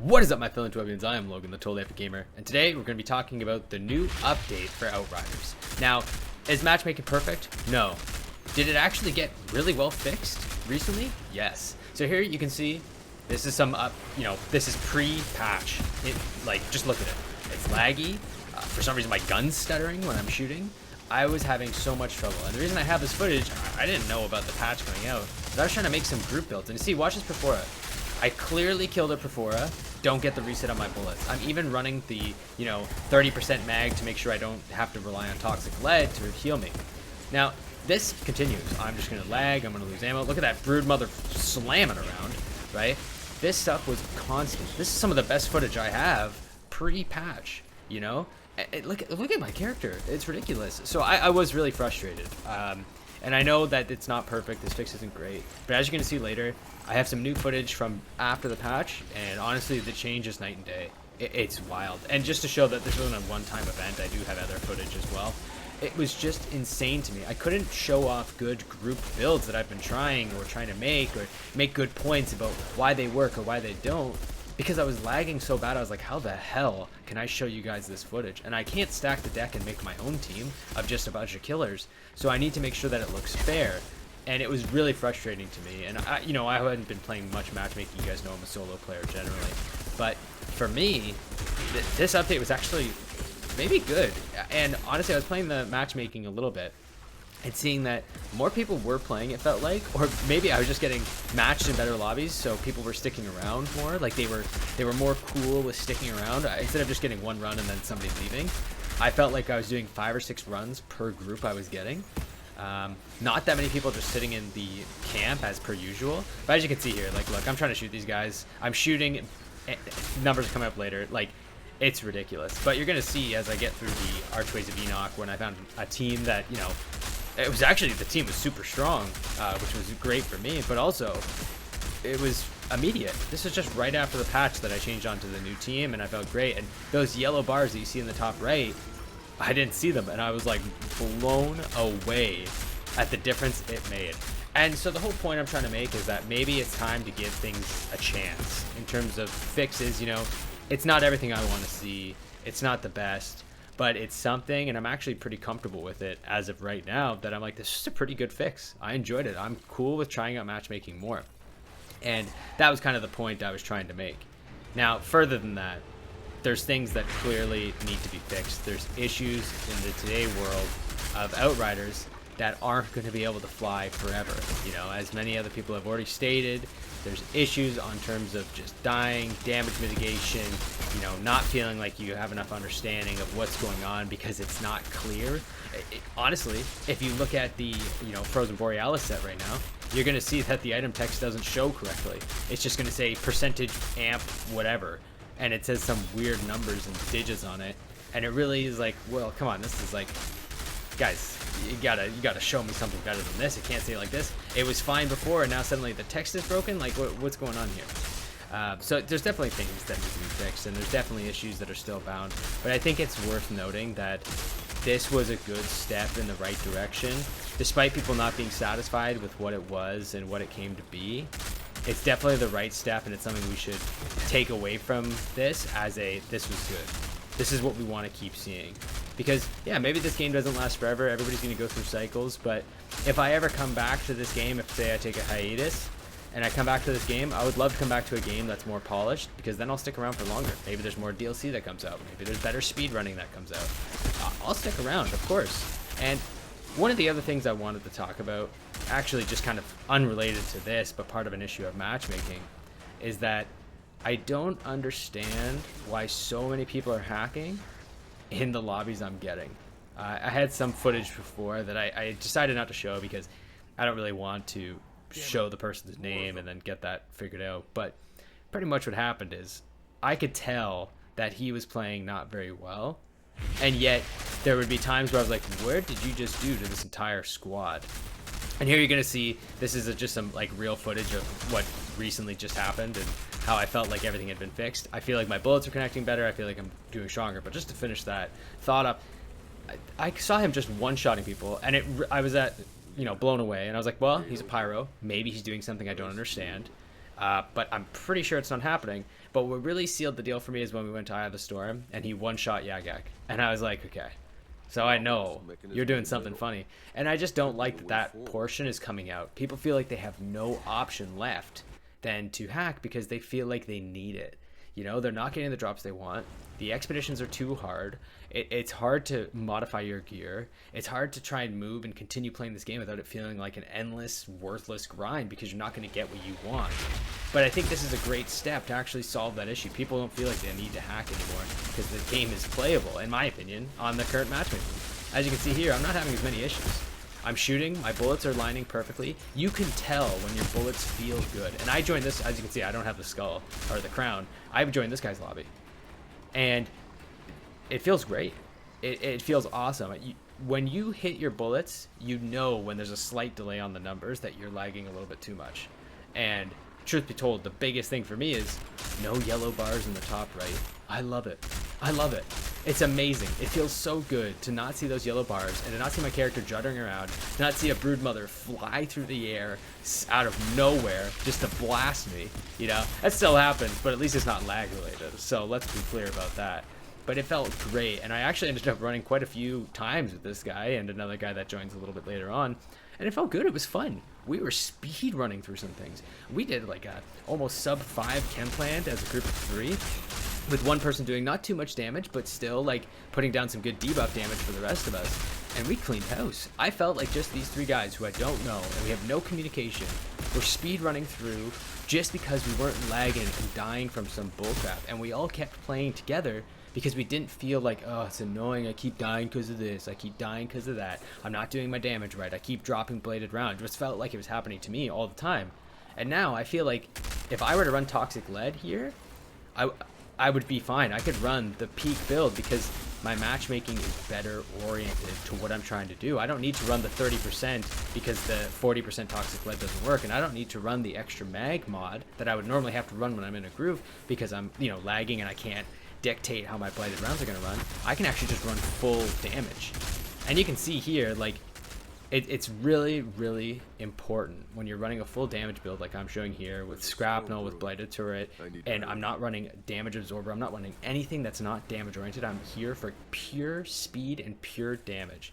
What is up, my fellow Twebbians? I am Logan, the Totally Epic Gamer, and today we're going to be talking about the new update for Outriders. Now, is matchmaking perfect? No. Did it actually get really well fixed recently? Yes. So here you can see, this is this is pre-patch. Just look at it. It's laggy. For some reason, my gun's stuttering when I'm shooting. I was having so much trouble, and the reason I have this footage, I didn't know about the patch coming out, but I was trying to make some group builds. And you see, watch this Perfora. I clearly killed a Perfora, don't get the reset on my bullets. I'm even running the, 30% mag to make sure I don't have to rely on toxic lead to heal me. Now, this continues. I'm just gonna lag, I'm gonna lose ammo. Look at that brood mother slamming around, right? This stuff was constant. This is some of the best footage I have pre-patch, Look at my character, it's ridiculous. So I was really frustrated. And I know that it's not perfect, this fix isn't great, but as you're gonna see later, I have some new footage from after the patch, and honestly, the change is night and day. It's wild. And just to show that this wasn't a one-time event, I do have other footage as well. It was just insane to me. I couldn't show off good group builds that I've been trying to make, or make good points about why they work or why they don't, because I was lagging so bad. I was like, how the hell can I show you guys this footage? And I can't stack the deck and make my own team of just a bunch of killers, so I need to make sure that it looks fair. And it was really frustrating to me. And I hadn't been playing much matchmaking. You guys know I'm a solo player generally, but for me, this update was actually maybe good. And honestly, I was playing the matchmaking a little bit and seeing that more people were playing, it felt like, or maybe I was just getting matched in better lobbies, so people were sticking around more. Like they were more cool with sticking around instead of just getting one run and then somebody leaving. I felt like I was doing 5 or 6 runs per group I was getting. Not that many people just sitting in the camp as per usual, but as you can see here, like, look, I'm trying to shoot these guys. I'm shooting, numbers are coming up later, like, it's ridiculous. But you're gonna see as I get through the Archways of Enoch, when I found a team that, it was actually, the team was super strong, which was great for me, but also it was immediate. This was just right after the patch that I changed onto the new team, and I felt great. And those yellow bars that you see in the top right, I didn't see them, and I was like blown away at the difference it made. And so the whole point I'm trying to make is that maybe it's time to give things a chance in terms of fixes. It's not everything I want to see, it's not the best, but it's something, and I'm actually pretty comfortable with it as of right now, that I'm like, this is a pretty good fix. I enjoyed it. I'm cool with trying out matchmaking more, and that was kind of the point I was trying to make. Now, further than that, there's things that clearly need to be fixed. There's issues in the today world of Outriders that aren't going to be able to fly forever. As many other people have already stated, there's issues on terms of just dying, damage mitigation, not feeling like you have enough understanding of what's going on because it's not clear. Honestly, if you look at the Frozen Borealis set right now, you're going to see that the item text doesn't show correctly. It's just going to say percentage amp whatever, and it says some weird numbers and digits on it, and it really is like, well, come on, this is like, guys, you gotta show me something better than this. It can't say like this. It was fine before, and now suddenly the text is broken. Like, what's going on here? So there's definitely things that need to be fixed, and there's definitely issues that are still bound, but I think it's worth noting that this was a good step in the right direction, despite people not being satisfied with what it was and what it came to be. It's definitely the right step, and it's something we should take away from this as this was good. This is what we want to keep seeing. Because, yeah, maybe this game doesn't last forever. Everybody's going to go through cycles, but if I ever come back to this game, if, say, I take a hiatus, and I come back to this game, I would love to come back to a game that's more polished, because then I'll stick around for longer. Maybe there's more DLC that comes out. Maybe there's better speed running that comes out. I'll stick around, of course. And one of the other things I wanted to talk about, actually just kind of unrelated to this, but part of an issue of matchmaking, is that I don't understand why so many people are hacking in the lobbies I'm getting. I had some footage before that I decided not to show because I don't really want to show the person's name and then get that figured out. But pretty much what happened is I could tell that he was playing not very well, and yet there would be times where I was like, where did you just do to this entire squad? And here you're gonna see, this is just some like real footage of what recently just happened and how I felt like everything had been fixed. I feel like my bullets are connecting better. I feel like I'm doing stronger. But just to finish that thought up, I saw him just one-shotting people, and I was blown away. And I was like, well, he's a pyro. Maybe he's doing something I don't understand. But I'm pretty sure it's not happening. But what really sealed the deal for me is when we went to Eye of the Storm and he one-shot Yagak. And I was like, okay, so I know you're doing something funny. And I just don't like that that portion is coming out. People feel like they have no option left than to hack because they feel like they need it. You know, they're not getting the drops they want. The expeditions are too hard. It's hard to modify your gear. It's hard to try and move and continue playing this game without it feeling like an endless, worthless grind because you're not going to get what you want. But I think this is a great step to actually solve that issue. People don't feel like they need to hack anymore because the game is playable, in my opinion, on the current matchmaking. As you can see here, I'm not having as many issues. I'm shooting, my bullets are lining perfectly. You can tell when your bullets feel good. And I joined this, as you can see, I don't have the skull or the crown. I've joined this guy's lobby. And it feels great. It feels awesome. When you hit your bullets, you know when there's a slight delay on the numbers that you're lagging a little bit too much. And truth be told, the biggest thing for me is no yellow bars in the top right. I love it. I love it. It's amazing. It feels so good to not see those yellow bars and to not see my character juddering around, to not see a broodmother fly through the air out of nowhere just to blast me. You know, that still happens, but at least it's not lag related. So let's be clear about that. But it felt great, and I actually ended up running quite a few times with this guy and another guy that joins a little bit later on, and it felt good. It was fun. We were speed running through some things. We did like a almost sub 5 chem plant as a group of 3, with one person doing not too much damage, but still like putting down some good debuff damage for the rest of us, and we cleaned house. I felt like just these 3 guys who I don't know and we have no communication were speed running through just because we weren't lagging and dying from some bullcrap, and we all kept playing together because we didn't feel like, oh, it's annoying, I keep dying because of this, I keep dying because of that, I'm not doing my damage right, I keep dropping bladed round. It just felt like it was happening to me all the time. And now I feel like if I were to run Toxic Lead here, I would be fine. I could run the peak build because my matchmaking is better oriented to what I'm trying to do. I don't need to run the 30% because the 40% Toxic Lead doesn't work, and I don't need to run the extra mag mod that I would normally have to run when I'm in a groove because I'm, you know, lagging and I can't dictate how my bladed rounds are going to run. I can actually just run full damage. And you can see here, like, it's really, really important when you're running a full damage build like I'm showing here with Scrapnel, with Blighted Turret, and I'm not running Damage Absorber, I'm not running anything that's not damage oriented. I'm here for pure speed and pure damage.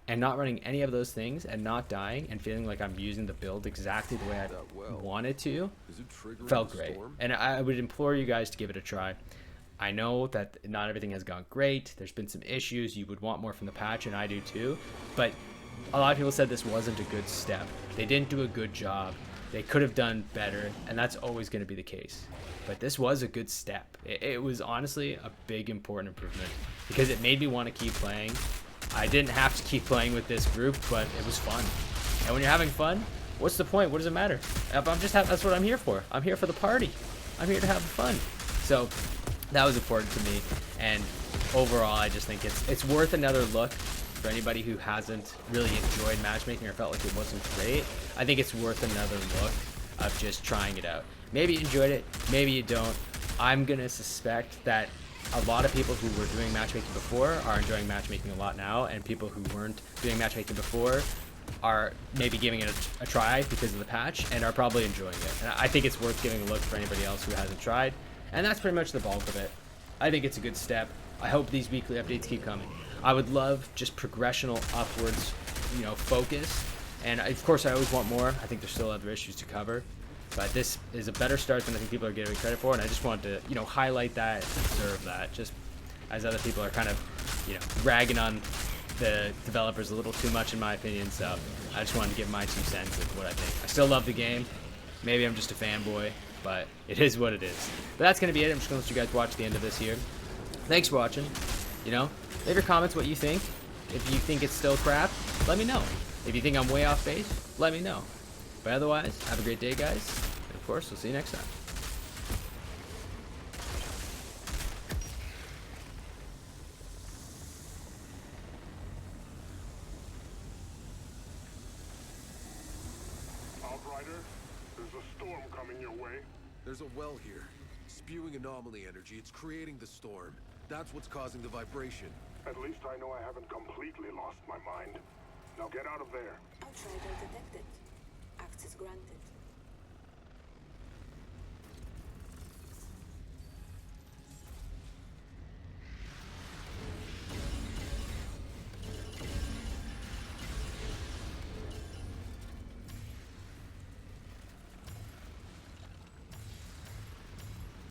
And not running any of those things and not dying and feeling like I'm using the build exactly the way I wanted to felt great. And I would implore you guys to give it a try. I know that not everything has gone great. There's been some issues. You would want more from the patch, and I do too. But a lot of people said this wasn't a good step. They didn't do a good job. They could have done better, and that's always going to be the case. But this was a good step. It was honestly a big, important improvement because it made me want to keep playing. I didn't have to keep playing with this group, but it was fun. And when you're having fun, what's the point? What does it matter? If I'm just that's what I'm here for. I'm here for the party. I'm here to have fun. So that was important to me, and overall I just think it's worth another look for anybody who hasn't really enjoyed matchmaking or felt like it wasn't great. I think it's worth another look of just trying it out. Maybe you enjoyed it, maybe you don't. I'm gonna suspect that a lot of people who were doing matchmaking before are enjoying matchmaking a lot now, and people who weren't doing matchmaking before are maybe giving it a try because of the patch and are probably enjoying it. And I think it's worth giving a look for anybody else who hasn't tried. And that's pretty much the bulk of it. I think it's a good step. I hope these weekly updates keep coming. I would love just progressional upwards, you know, focus. And of course, I always want more. I think there's still other issues to cover. But this is a better start than I think people are giving credit for. And I just wanted to, you know, highlight that, observe that, just as other people are kind of, you know, ragging on the developers a little too much, in my opinion. So I just wanted to give my 2 cents of what I think. I still love the game. Maybe I'm just a fanboy, but it is what it is. But that's going to be it. I'm just going to let you guys watch the end of this here. Thanks for watching. You know, leave your comments what you think. If you think it's still crap, let me know. If you think I'm way off base, let me know. But otherwise, have a great day, guys. And of course, we'll see you next time. Outrider, there's a storm coming your way. There's a well here. Spewing anomaly energy, it's creating the storm. That's what's causing the vibration. At least I know I haven't completely lost my mind. Now get out of there. Outrider detected. Access granted.